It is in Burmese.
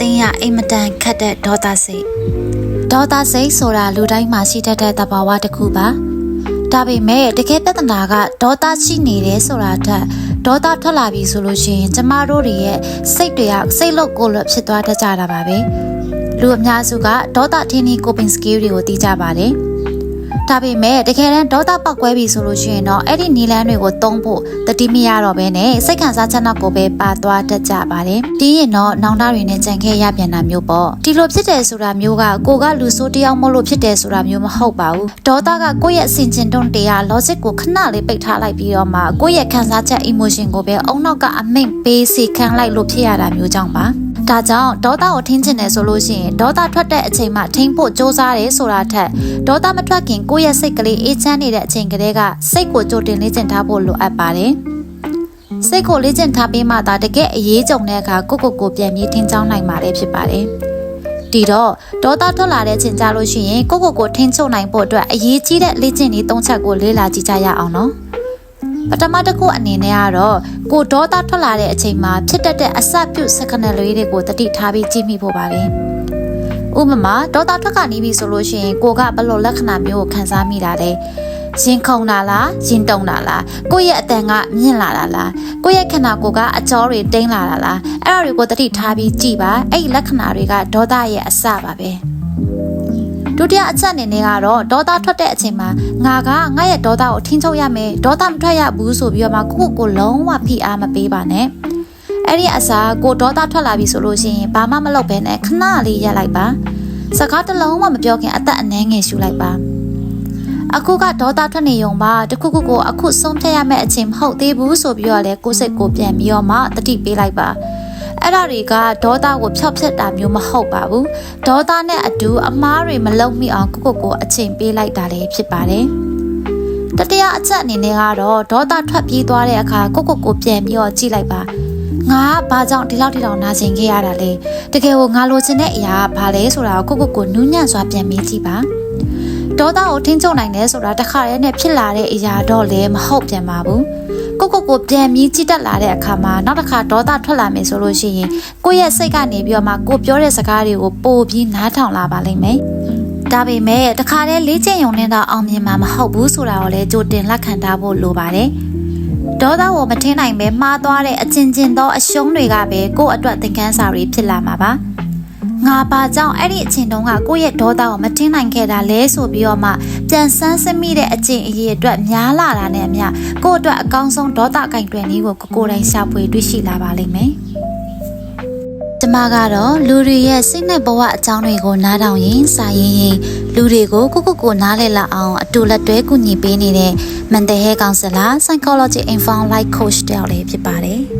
တင်းရအိမ်မတန်ခတ်တဲ့ဒေါသစိတ်ဆိုတာလူတိုင်းမှာရှိတတ်တဲ့သဘာဝတစ်ခုပါဒါပေမဲ့တကယ်ပြဿနာကဒေါသရှိနေတယ်ဆိုတာထက်ဒေါသထွက်လာပြီဆိုလို့ရှိရင်ကျမတို့တွေရဲ့စိတ်တွေကစိတ်လို့ကိုယ်လို့ဖြစ်သွားတတ်ကြတာပါပဲလူအများစုကဒေါသထင်းထင်းကိုပင် skill တွေကိုသိကြပါတယ်ဒါပေမဲ့တကယ်တမ်းဒေါသပောက်ကွဲပြီဆိုလို့ရှိရင်တော့အဲ့ဒီနီလန်းတွေကိုသုံးဖို့တတိမရတော့ဘဲနဲ့စိတ်ခံစားချက်နောက်ကိုပဲပါသွားတတ်ကြပါတယ်ပြီးရင်တော့နောင်တတွေနဲ့ကြံခဲ့ရပြန်တာမျိုးပေါ့ဒီလိုဖြစ်တယ်ဆိုတာမျိုးကကိုကလူဆိုးတယောက်မို့လို့ဖြစ်တယ်ဆိုတာမျိုးမဟုတ်ပါဘူးဒေါသကကိုယ့်ရဲ့အစဉ်ချင်းတွန်းတရား logic ကိုခဏလေးပိတ်ထားလိုက်ပြီးတော့မှကိုယ့်ရဲ့ခံစားချက် emotion ကိုပဲအုံနောက်ကအမိန့်ပေးစီခံလိုက်လို့ဖြစ်ရတာမျိုးကြောင့်ပါဒါကြောင့်ဒေါသကိုထင်းချင်တယ်ဆိုလို့ရှိရင်ဒေါသထွက်တဲ့အချိန်မှာထိန်းဖို့စ조사တယ်ဆိုတာထက်ဒေါသမထွက်ခင်ကိုယ့်ရဲ့စိတ်ကလေးအေးချမ်းနေတဲ့အချိန်ကလေးကစိတ်ကိုကြိုတင်လေ့ကျင့်ထားဖို့လိုအပ်ပါတယ်စိတ်ကိုလေ့ကျင့်ထားပြီးမှသာတကယ်အရေးကြုံတဲ့အခါကိုပြန်ပြီးထင်းချောင်းနိုင်မှာလည်းဖြစ်ပါတယ်ဒီတော့ဒေါသထွက်လာတဲ့အချိန်ကြလို့ရှိရင်ကိုထင်းချုပ်နိုင်ဖို့အတွက်အရေးကြီးတဲ့လေ့ကျင့်နည်း၃ချက်ကိုလေ့လာကြည့်ကြရအောင်နော်ပထမတစ်ခုအနေနဲ့ကတော့ကိုဒေါသထွက်လာတဲ့အချိန်မှာဖြစ်တတ်တဲ့အစပြုစက္ကန့်လေးတွေကိုတတိထားပြီးကြည့်မိဖို့ပါပဲဥပမာဒေါသထွက်ကနေပြီဆိုလို့ရှိရင်ကိုကဘယ်လိုလက္ခဏာမျိုးကိုခံစားမိတာလဲရင်ခုန်တာလားရင်တုန်တာလားကိုယ့်ရဲ့အတန်ကမြင့်လာတာလားကိုယ့်ရဲ့ခန္ဓာကိုယ်ကအကြောတွေတိမ်းလာတာလားအဲ့ဒါတွေကိုတတိထားပြီးကြည့်ပါအဲ့ဒီလက္ခဏာတွေကဒေါသရဲ့အစပါပဲဒုတိယအချက်အနေနဲ့ကတော့ဒေါသထွက်တဲ့အချိန်မှာငါရဲ့ဒေါသကိုထိန်းချုပ်ရမယ်ဒေါသမထွက်ရဘူးဆိုပြီးတော့မှကိုလုံးဝဖိအားမပေးပါနဲ့အဲ့ဒီအစားကိုဒေါသထွက်လာပြီဆိုလို့ရှိရင်ဘာမှမလုပ်ဘဲနဲ့ခဏလေးရပ်လိုက်ပါစကားတစ်လုံးမှမပြောခင်အသက်အနည်းငယ်ရှူလိုက်ပါအခုကဒေါသထွက်နေုံပါတခုခုကိုအခုဆုံးဖြတ်ရမယ့်အချိန်မဟုတ်သေးဘူးဆိုပြီးတော့လေကိုယ်စိတ်ကိုပြန်ပြီးတော့မှတတိပေးလိုက်ပါအဲ့ဒါတွေကဒေါသကိုဖျောက်ဖျက်တာမျိုးမဟုတ်ပါဘူးဒေါသနဲ့အတူအမားတွေမလုံမိအောင်ကိုအချိန်ပေးလိုက်တာလည်းဖြစ်ပါတယ်တတိယအချက်အနေနဲ့ကတော့ဒေါသထွက်ပြေးသွားတဲ့အခါကိုပြန်ပြီးတော့ကြည့်လိုက်ပါငါဘာကြောင့်ဒီလောက်ထိတောင်နာကျင်ခဲ့ရတာလဲတကယ်ကိုငါလိုချင်တဲ့အရာကဘာလဲဆိုတာကိုနူးညံ့စွာပြန်မေးကြည့်ပါဒေါသကိုထိန်းချုပ်နိုင်တယ်ဆိုတာတစ်ခါတည်းနဲ့ဖြစ်လာတဲ့အရာတော့လည်းမဟုတ်ပြန်ပါဘူးကိုပြန်ပြီးကြည့်တတ်လာတဲ့အခါမှာနောက်တစ်ခါဒေါသထွက်လာမယ်ဆိုလို့ရှိရင်ကိုယ့်ရဲ့စိတ်ကနေပြီးတော့မှကိုပြောတဲ့စကားတွေကိုပို့ပြီးနားထောင်လာပါလိမ့်မယ်ဒါပေမဲ့တခါတည်းလေ့ကျင့်ရုံနဲ့တော့အောင်မြင်မှာမဟုတ်ဘူးဆိုတာကိုလည်းကြိုတင်လက်ခံထားဖို့လိုပါတယ်ဒေါသကိုမထင်းနိုင်ပဲမှားသွားတဲ့အချင်းသောအရှုံးတွေကပဲကိုယ့်အတွက်သင်ခန်းစာတွေဖြစ်လာမှာပါငါပါကြောင့်အဲ့ဒီအချိန်တုန်းကကိုယ့်ရဲ့ဒေါသကိုမထင်းနိုင်ခဲ့တာလဲဆိုပြီးတော့မှပြန်ဆန်းစစ်မိတဲ့အချိန်အရေးအတွက်များလာတာနဲ့အမျှကိုယ့်အတွက်အကောင်းဆုံးဒေါသကင်တွယ်နည်းကိုကိုယ်တိုင်ရှာဖွေတွေ့ရှိလာပါလိမ့်မယ်ကျမကတော့လူတွေရဲ့စိတ်နဲ့ဘဝအကြောင်းတွေကိုနားထောင်ရင်စာရင်လူတွေကိုကိုနားလည်လာအောင်အတူလက်တွဲကူညီပေးနေတဲ့ mental health counselor psychology informed life coach တယောက်လေးဖြစ်ပါတယ်